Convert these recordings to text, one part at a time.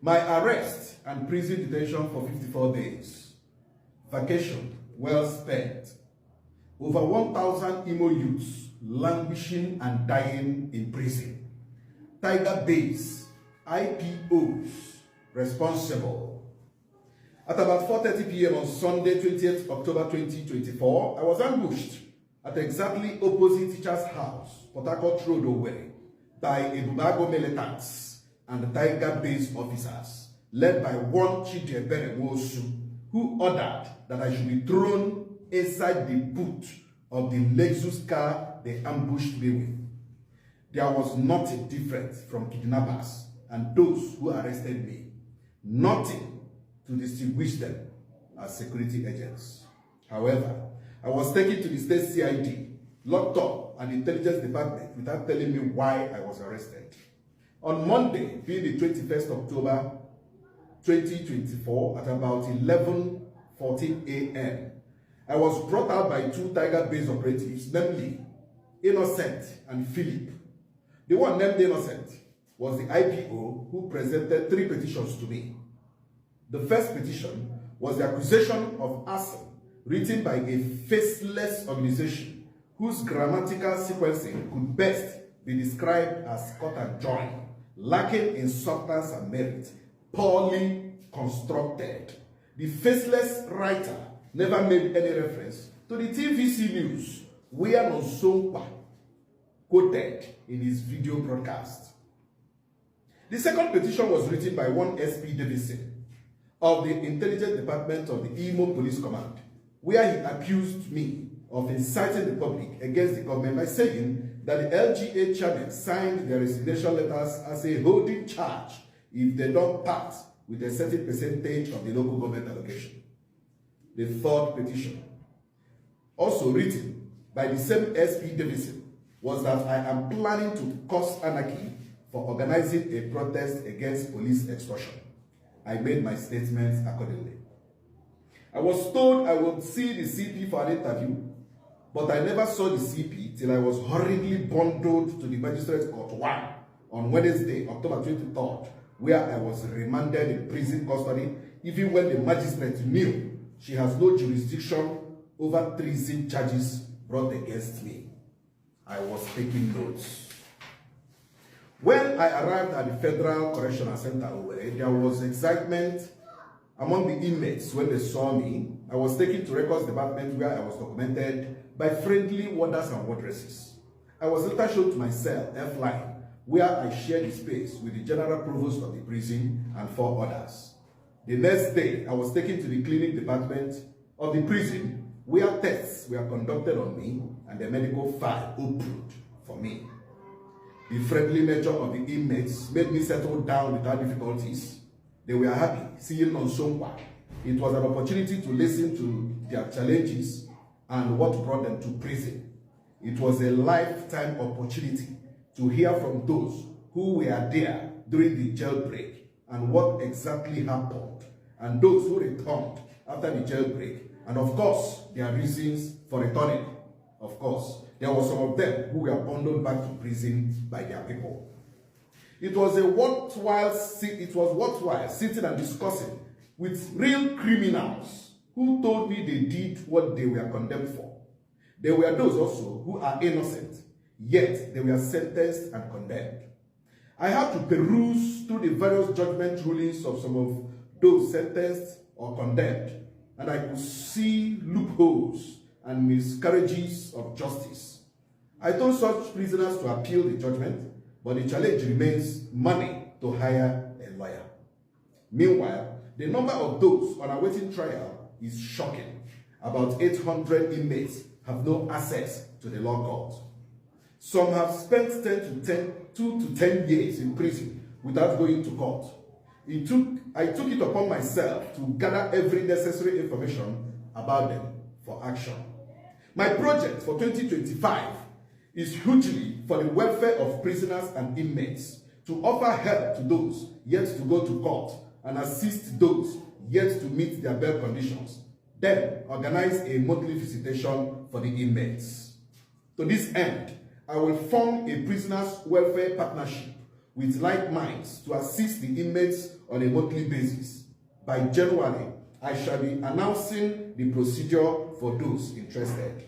My arrest and prison detention for 54 days. Vacation well spent. Over 1,000 Imo youths languishing and dying in prison. Tiger Base, IPOs responsible. At about 4:30 p.m. on Sunday, 20th October 2024, I was ambushed at exactly opposite teacher's house, Port Harcourt Road, Owerri, by Ebubago militants and the Tiger Base officers, led by one Chidiebere Wosu, who ordered that I should be thrown inside the boot of the Lexus car they ambushed me with. There was nothing different from kidnappers and those who arrested me. Nothing to distinguish them as security agents. However, I was taken to the state CID, locked up at the intelligence department without telling me why I was arrested. On Monday, being the 21st October 2024, at about 11:14 a.m., I was brought out by two Tiger Base operatives, namely Innocent and Philip. The one named Innocent was the IPO who presented 3 petitions to me. The first petition was the accusation of arson written by a faceless organization whose grammatical sequencing could best be described as cut and join, lacking in substance and merit, poorly constructed. The faceless writer never made any reference to the TVC news where Nonso Nkwa quoted in his video broadcast. The second petition was written by one SP Davidson of the Intelligence Department of the Imo Police Command, where he accused me of inciting the public against the government by saying that the LGA chairman signed their resignation letters as a holding charge if they don't part with a certain percentage of the local government allocation. The third petition, also written by the same SP Davidson, was that I am planning to cause anarchy for organizing a protest against police extortion. I made my statements accordingly. I was told I would see the CP for an interview, but I never saw the CP till I was hurriedly bundled to the Magistrates Court 1 on Wednesday, October 23rd, where I was remanded in prison custody, even when the magistrate knew she has no jurisdiction over treason charges brought against me. I was taking notes. When I arrived at the Federal Correctional Center, there was excitement among the inmates when they saw me. I was taken to records department where I was documented by friendly warders and wardresses. I was later shown to my cell, F-line, where I shared the space with the General Provost of the prison and 4 others. The next day, I was taken to the clinic department of the prison where tests were conducted on me and the medical file opened for me. The friendly nature of the inmates made me settle down without difficulties. They were happy seeing Nonso Nkwa. It was an opportunity to listen to their challenges and what brought them to prison. It was a lifetime opportunity to hear from those who were there during the jailbreak and what exactly happened, and those who returned after the jailbreak, and of course, their reasons for returning. Of course, there were some of them who were bundled back to prison by their people. It was worthwhile sitting and discussing with real criminals who told me they did what they were condemned for. There were those also who are innocent, yet they were sentenced and condemned. I had to peruse through the various judgment rulings of some of those sentenced or condemned, and I could see loopholes and miscarriages of justice. I told such prisoners to appeal the judgment, but the challenge remains money to hire a lawyer. Meanwhile, the number of those on awaiting trial is shocking. About 800 inmates have no access to the law court. Some have spent 2 to 10 years in prison without going to court. I took it upon myself to gather every necessary information about them for action. My project for 2025 is hugely for the welfare of prisoners and inmates, to offer help to those yet to go to court and assist those yet to meet their bail conditions. Then organize a monthly visitation for the inmates. To this end, I will form a prisoners' welfare partnership with like minds to assist the inmates on a monthly basis. By January, I shall be announcing the procedure for those interested.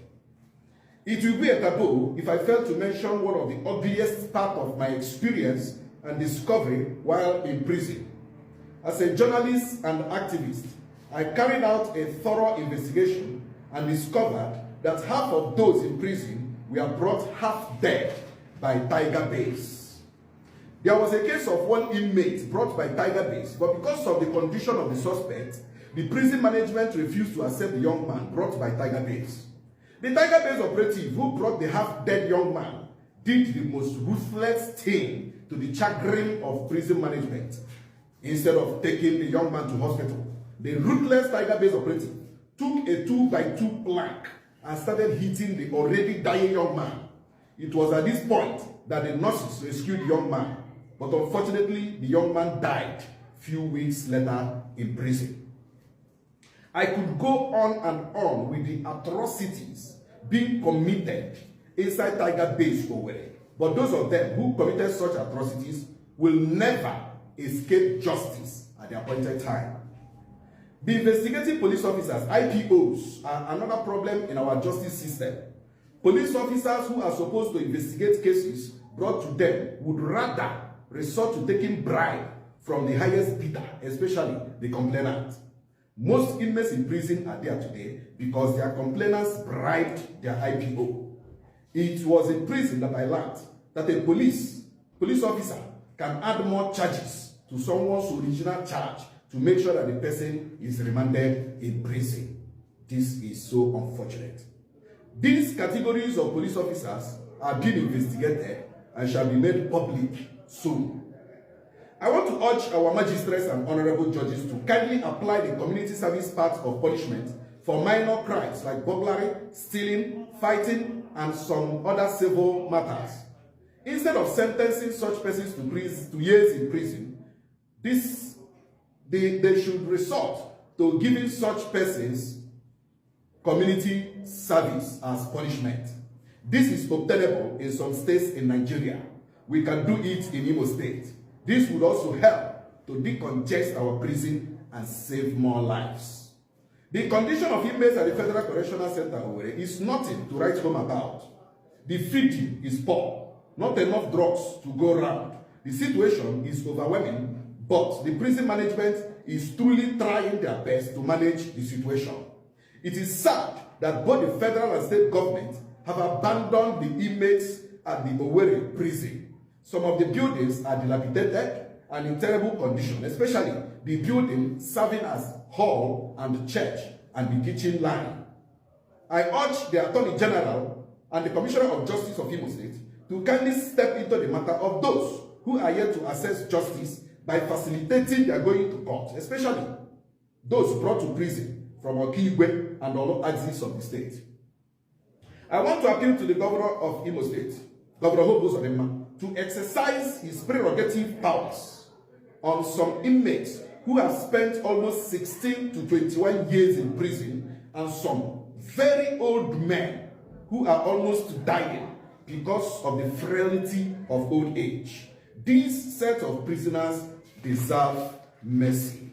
It will be a taboo if I fail to mention one of the obvious part of my experience and discovery while in prison. As a journalist and activist, I carried out a thorough investigation and discovered that half of those in prison were brought half dead by tiger base. There was a case of one inmate brought by tiger base, but because of the condition of the suspect, the prison management refused to accept the young man brought by tiger base. The tiger base operative who brought the half-dead young man did the most ruthless thing to the chagrin of prison management. Instead of taking the young man to hospital, the ruthless tiger base operative took a 2x2 plank and started hitting the already dying young man. It was at this point that the nurses rescued the young man, but unfortunately the young man died few weeks later in prison. I could go on and on with the atrocities being committed inside tiger base Owerri, but those of them who committed such atrocities will never escape justice at the appointed time. The investigative police officers, IPOs, are another problem in our justice system. Police officers who are supposed to investigate cases brought to them would rather resort to taking bribe from the highest bidder, especially the complainant. Most inmates in prison are there today because their complainants bribed their IPO. It was in prison that I learned that a police officer can add more charges to someone's original charge to make sure that the person is remanded in prison. This is so unfortunate. These categories of police officers are being investigated and shall be made public soon. I want to urge our magistrates and honorable judges to kindly apply the community service part of punishment for minor crimes like burglary, stealing, fighting, and some other civil matters. Instead of sentencing such persons to years in prison, they should resort to giving such persons community service as punishment. This is obtainable in some states in Nigeria. We can do it in Imo State. This would also help to decongest our prison and save more lives. The condition of inmates at the Federal Correctional Center Owerri is nothing to write home about. The feeding is poor, not enough drugs to go around. The situation is overwhelming, but the prison management is truly trying their best to manage the situation. It is sad that both the federal and state governments have abandoned the inmates at the Owerri prison. Some of the buildings are dilapidated and in terrible condition, especially the building serving as hall and church and the kitchen line. I urge the Attorney General and the Commissioner of Justice of Imo State to kindly step into the matter of those who are yet to access justice by facilitating their going to court, especially those brought to prison from Okigwe and all axes of the state. I want to appeal to the Governor of Imo State, Governor Hope Uzodimma, to exercise his prerogative powers on some inmates who have spent almost 16 to 21 years in prison and some very old men who are almost dying because of the frailty of old age. These set of prisoners deserve mercy.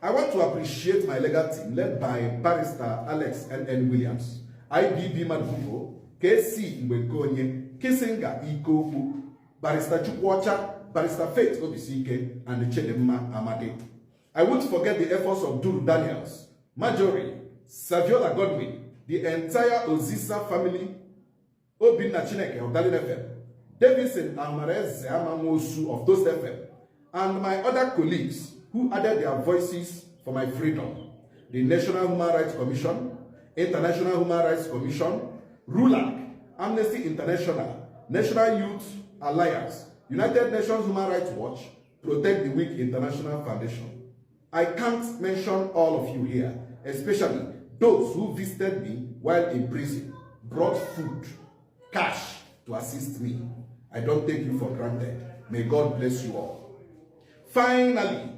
I want to appreciate my legal team led by Barrister Alex N. Williams, IBB Madugo, KC Mbekonye, Kisinga Ikoku, Barrister Chukwacha, Barrister Faith Obisike, and Chedemma Amade. I won't forget the efforts of Duru Daniels, Marjorie, Saviola Godwin, the entire Ozisa family, Obinna Chineke of Dalin FM, Davidson Amarez Amamosu of Toast FM, and my other colleagues who added their voices for my freedom. The National Human Rights Commission, International Human Rights Commission, RULAC, Amnesty International, National Youth Alliance, United Nations Human Rights Watch, Protect the Weak International Foundation. I can't mention all of you here, especially those who visited me while in prison, brought food, cash to assist me. I don't take you for granted. May God bless you all. Finally,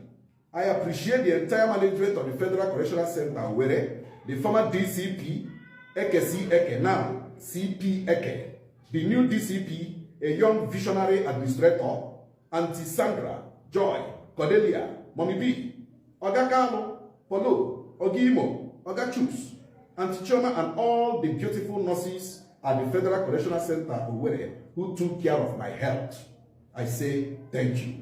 I appreciate the entire management of the Federal Correctional Center Owerri, the former DCP, Eke C. Eke, now CP Eke, the new DCP, a young visionary administrator, Auntie Sandra, Joy, Cordelia, Mommy B, Oga Carlo, Polo, Ogimo, Oga Chus, Auntie Choma, and all the beautiful nurses at the Federal Correctional Center Owerri who took care of my health. I say thank you.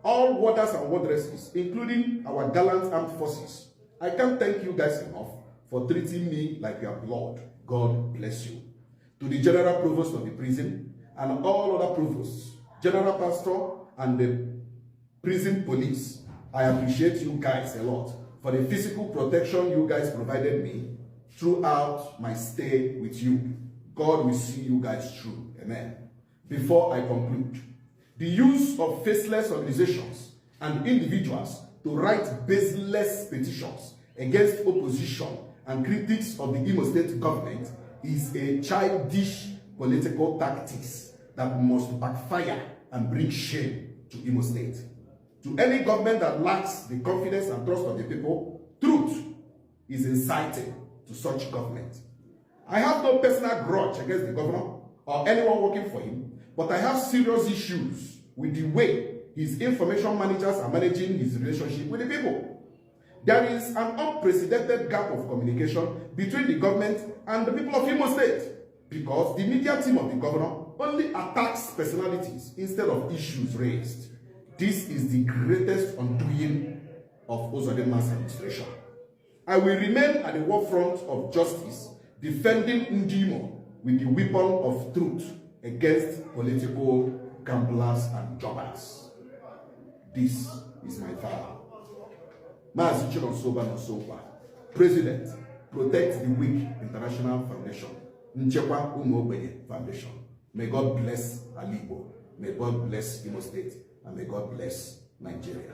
All warders and wardresses, including our gallant armed forces, I can't thank you guys enough for treating me like your blood. God bless you. To the General Provost of the prison and all other provosts, General Pastor, and the prison police, I appreciate you guys a lot for the physical protection you guys provided me throughout my stay with you. God will see you guys through. Amen. Before I conclude, the use of faceless organizations and individuals to write baseless petitions against opposition and critics of the Imo State government is a childish political tactics that must backfire and bring shame to Imo State. To any government that lacks the confidence and trust of the people, truth is inciting to such government. I have no personal grudge against the governor or anyone working for him, but I have serious issues with the way his information managers are managing his relationship with the people. There is an unprecedented gap of communication between the government and the people of Imo State because the media team of the governor only attacks personalities instead of issues raised. This is the greatest undoing of Uzodimma's administration. I will remain at the forefront of justice, defending Ndimo with the weapon of truth against political gamblers and jobbers. This is my vow. Nonso Nkwa, President, Protect the Weak International Foundation, Nchekwa Ụmụ Foundation. May God bless Alibo, may God bless Imo State, and may God bless Nigeria.